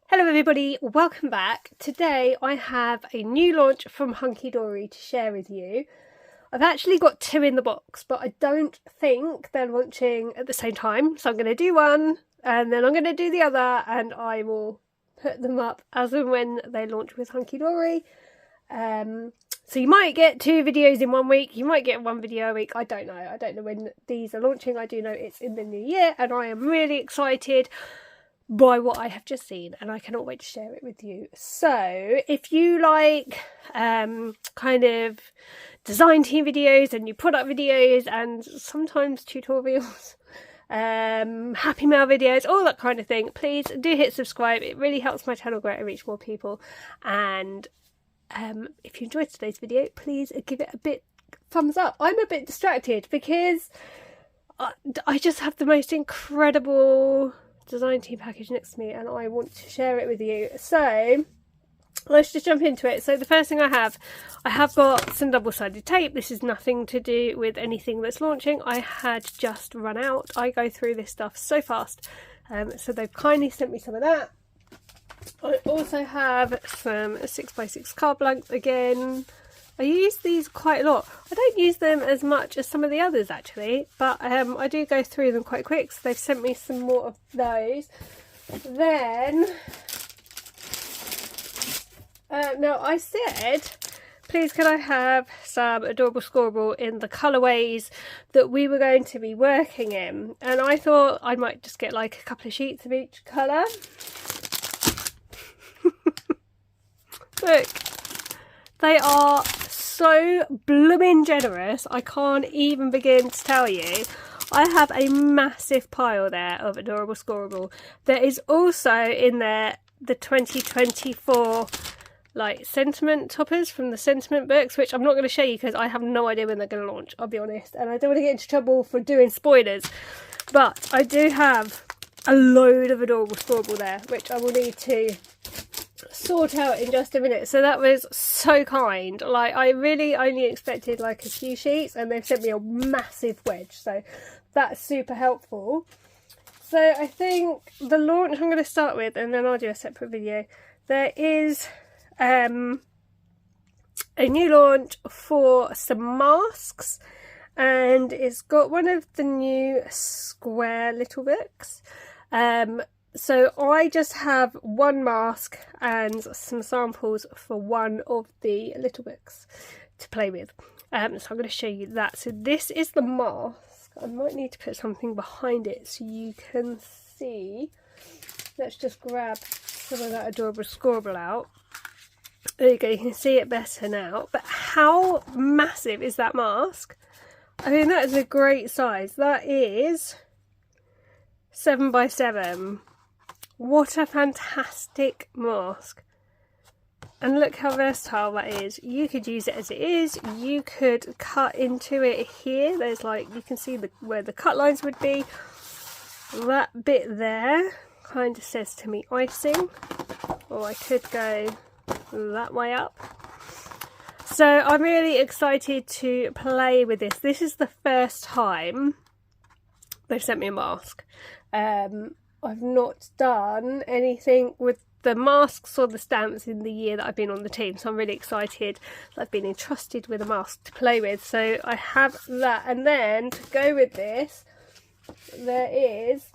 Hello everybody, welcome back. Today I have a new launch from Hunkydory to share with you. I've actually got two in the box, but I don't think they're launching at the same time. So I'm going to do one and then I'm going to do the other, and I will put them up as and when they launch with Hunkydory. So you might get two videos in 1 week, you might get one video a week, I don't know. I don't know when these are launching. I do know it's in the new year and I am really excited by what I have just seen, and I cannot wait to share it with you. So if you like kind of design team videos and new product videos and sometimes tutorials, happy mail videos, all that kind of thing, please do hit subscribe. It really helps my channel grow and reach more people. And if you enjoyed today's video, please give it a bit thumbs up. I'm a bit distracted because I just have the most incredible design team package next to me and I want to share it with you. So let's just jump into it. So the first thing I have got some double-sided tape. This is nothing to do with anything that's launching. I had just run out. I go through this stuff so fast, so they've kindly sent me some of that. I also have some 6x6 card blanks again. I use these quite a lot. I don't use them as much as some of the others actually, but I do go through them quite quick, so they've sent me some more of those. Then, now I said, please can I have some adorable scorable in the colourways that we were going to be working in, and I thought I might just get like a couple of sheets of each colour. Look, they are so blooming generous, I can't even begin to tell you. I have a massive pile there of adorable scorable. There is also in there the 2024 like sentiment toppers from the sentiment books, which I'm not going to show you because I have no idea when they're going to launch, I'll be honest, and I don't want to get into trouble for doing spoilers. But I do have a load of adorable scorable there, which I will need to sort out in just a minute. So that was so kind. Like, I really only expected like a few sheets and they've sent me a massive wedge, so that's super helpful. So I think the launch I'm going to start with, and then I'll do a separate video. There is a new launch for some masks, and it's got one of the new square little books. So I just have one mask and some samples for one of the little books to play with. So I'm going to show you that. So this is the mask. I might need to put something behind it so you can see. Let's just grab some of that adorable scorable out. There you go, you can see it better now. But how massive is that mask? I mean, that is a great size. That is 7x7. What a fantastic mask. And look how versatile that is. You could use it as it is. You could cut into it here. There's like, you can see where the cut lines would be. That bit there kind of says to me icing. Or I could go that way up. So I'm really excited to play with this. This is the first time they've sent me a mask. I've not done anything with the masks or the stamps in the year that I've been on the team, so I'm really excited that I've been entrusted with a mask to play with. So I have that, and then to go with this there is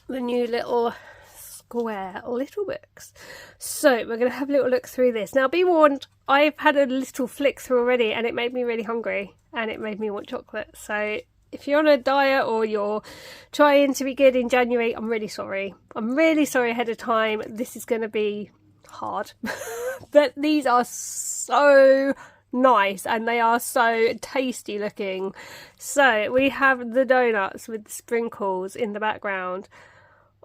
the new little square little books. So we're going to have a little look through this. Now be warned, I've had a little flick through already and it made me really hungry and it made me want chocolate. So if you're on a diet or you're trying to be good in January, I'm really sorry. I'm really sorry ahead of time. This is going to be hard. But these are so nice and they are so tasty looking. So we have the donuts with the sprinkles in the background.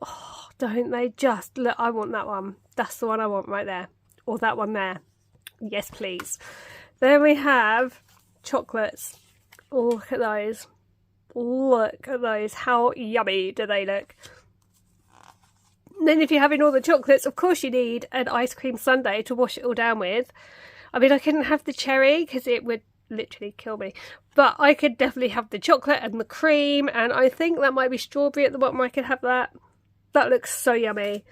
Oh, don't they just look? I want that one. That's the one I want right there. Or that one there. Yes, please. Then we have chocolates. Look at those. Look at those. How yummy do they look? Then if you're having all the chocolates, of course you need an ice cream sundae to wash it all down with. I mean, I couldn't have the cherry because it would literally kill me. But I could definitely have the chocolate and the cream. And I think that might be strawberry at the bottom. I could have that. That looks so yummy.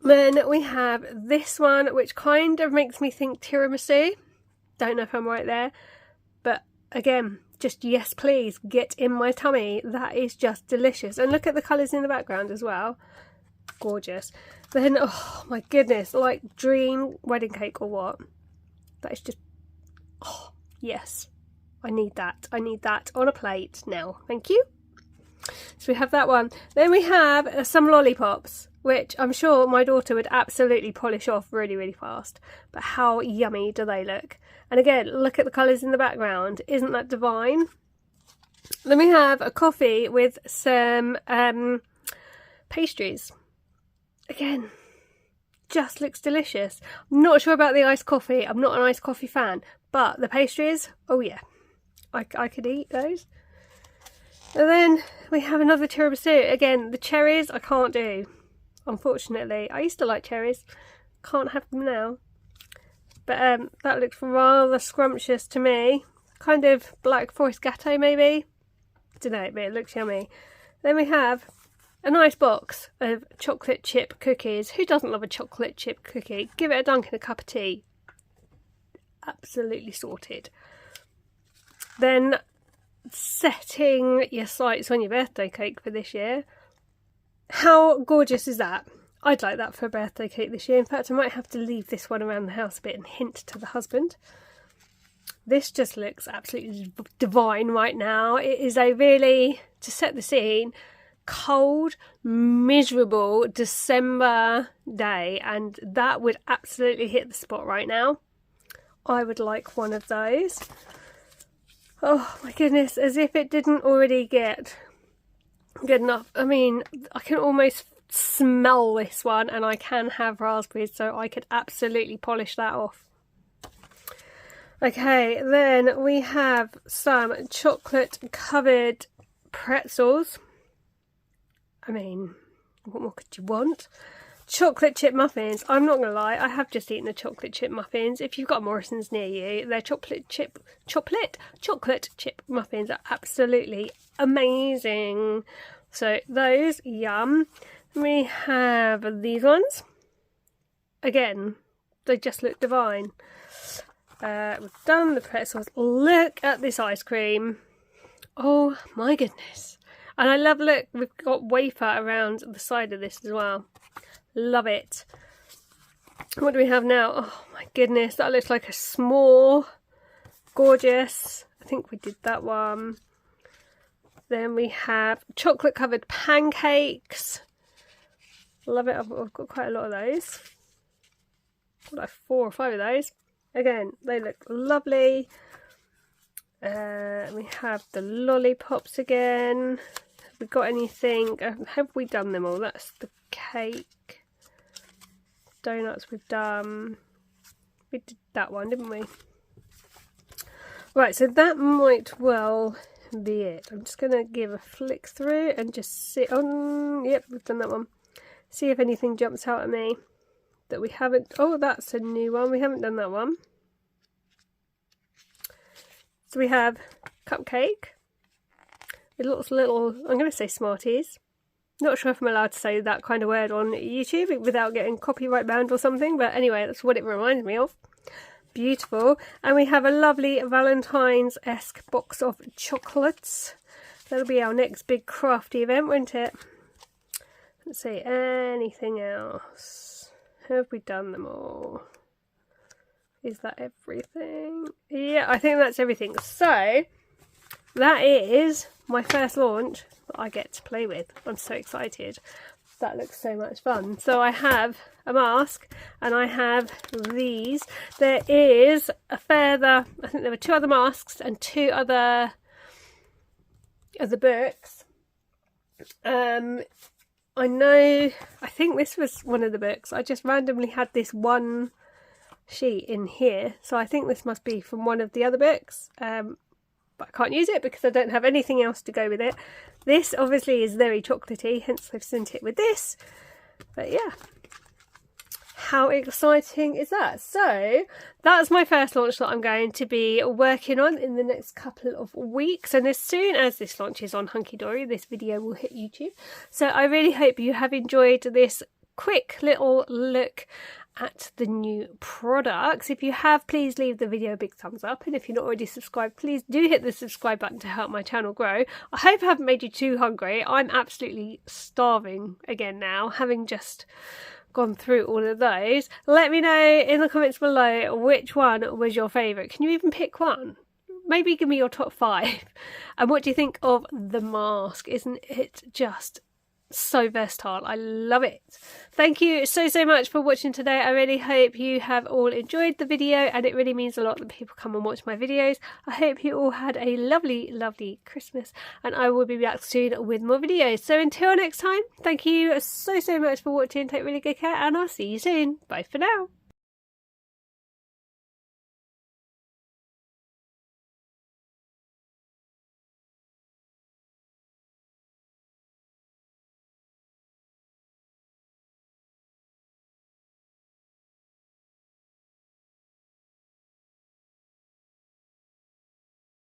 Then we have this one, which kind of makes me think tiramisu. Don't know if I'm right there, but again, just yes please, get in my tummy. That is just delicious. And look at the colours in the background as well. Gorgeous. Then, oh my goodness, like dream wedding cake or what? That is just, oh yes, I need that. I need that on a plate now. Thank you. So we have that one. Then we have some lollipops, which I'm sure my daughter would absolutely polish off really, really fast. But how yummy do they look? And again, look at the colours in the background. Isn't that divine? Then we have a coffee with some pastries. Again, just looks delicious. I'm not sure about the iced coffee. I'm not an iced coffee fan. But the pastries, oh yeah. I could eat those. And then we have another tiramisu. Again, the cherries I can't do, unfortunately. I used to like cherries. Can't have them now. But that looks rather scrumptious to me. Kind of Black Forest Gâteau maybe. Don't know, but it looks yummy. Then we have a nice box of chocolate chip cookies. Who doesn't love a chocolate chip cookie? Give it a dunk in a cup of tea. Absolutely sorted. Then setting your sights on your birthday cake for this year. How gorgeous is that? I'd like that for a birthday cake this year. In fact, I might have to leave this one around the house a bit and hint to the husband. This just looks absolutely divine right now. It is a really, to set the scene, cold, miserable December day, and that would absolutely hit the spot right now. I would like one of those. Oh my goodness, as if it didn't already get good enough. I mean, I can almost smell this one, and I can have raspberries, so I could absolutely polish that off. Okay, then we have some chocolate covered pretzels. I mean, what more could you want? Chocolate chip muffins. I'm not going to lie, I have just eaten the chocolate chip muffins. If you've got Morrison's near you, their chocolate chip muffins are absolutely amazing. So those, yum. We have these ones. Again, they just look divine. We've done the pretzels. Look at this ice cream. Oh my goodness. And I love, look, we've got wafer around the side of this as well. Love it. What do we have now? Oh my goodness, that looks like a s'more. Gorgeous. I think we did that one. Then we have chocolate covered pancakes. Love it. I've got quite a lot of those. Like 4 or 5 of those. Again, they look lovely. We have the lollipops again. Have we got anything? Have we done them all? That's the cake. Donuts we've done. We did that one, didn't we? Right, so that might well be it. I'm just going to give a flick through and just see. Oh, yep, we've done that one. See if anything jumps out at me that we haven't. Oh, that's a new one. We haven't done that one. So we have cupcake with lots of little, I'm going to say Smarties. Not sure if I'm allowed to say that kind of word on YouTube without getting copyright banned or something, but anyway, that's what it reminds me of. Beautiful. And we have a lovely Valentine's-esque box of chocolates. That'll be our next big crafty event, won't it? Let's see, anything else? Have we done them all? Is that everything? Yeah, I think that's everything. So, that is my first launch that I get to play with. I'm so excited. That looks so much fun. So I have a mask and I have these. There is a further, I think there were 2 other masks and 2 other books. I think this was one of the books. I just randomly had this one sheet in here, so I think this must be from one of the other books, but I can't use it because I don't have anything else to go with it. This obviously is very chocolatey, hence I've sent it with this. But yeah, how exciting is that? So that's my first launch that I'm going to be working on in the next couple of weeks, and as soon as this launches on Hunkydory, this video will hit YouTube. So I really hope you have enjoyed this quick little look at the new products. If you have, please leave the video a big thumbs up, and if you're not already subscribed, please do hit the subscribe button to help my channel grow. I hope I haven't made you too hungry. I'm absolutely starving again now, having just gone through all of those. Let me know in the comments below which one was your favourite. Can you even pick one? Maybe give me your top 5. And what do you think of the mask? Isn't it just so versatile? I love it. Thank you so much for watching today. I really hope you have all enjoyed the video, and it really means a lot that people come and watch my videos. I hope you all had a lovely Christmas, and I will be back soon with more videos. So until next time, thank you so much for watching. Take really good care, and I'll see you soon. Bye for now.